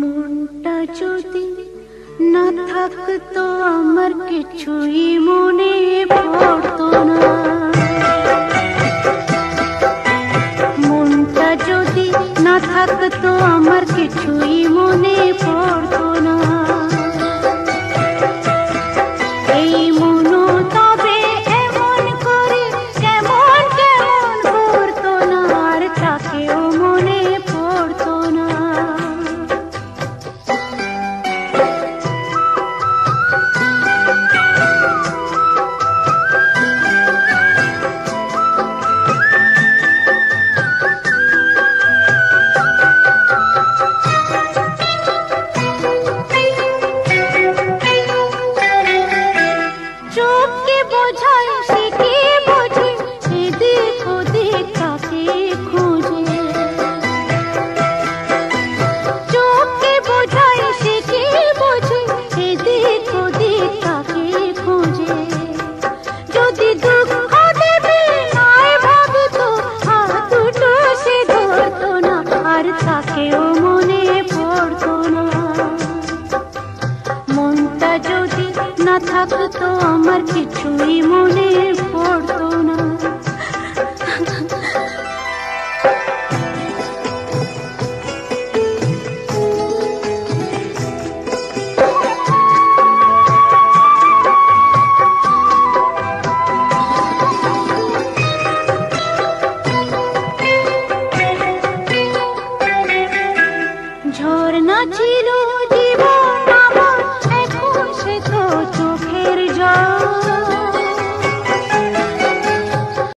মনটা যদি না থাকতো আমার কিছুই মনে পড়তো না। মনটা যদি না থাকতো আমার কিছুই মনে পড়তো না। এই মনও তবে এমন করে কেমন কেমন করতো না, আর তাকেও মনে পড়তো না। চোখকে বোঝায় সে কে বোঝে, এদিক ওদিক কাকে খোঁজে। চোখকে বোঝায় সে কে বোঝে, এদিক ওদিক কাকে খোঁজে। যদি দুঃখ দেবে নাই ভাবতো, হাত দুটো সে ধরতো না, আর তাকেও মনে পড়তো না। মনটা যদি না থাকতো আমার কিছুই মনে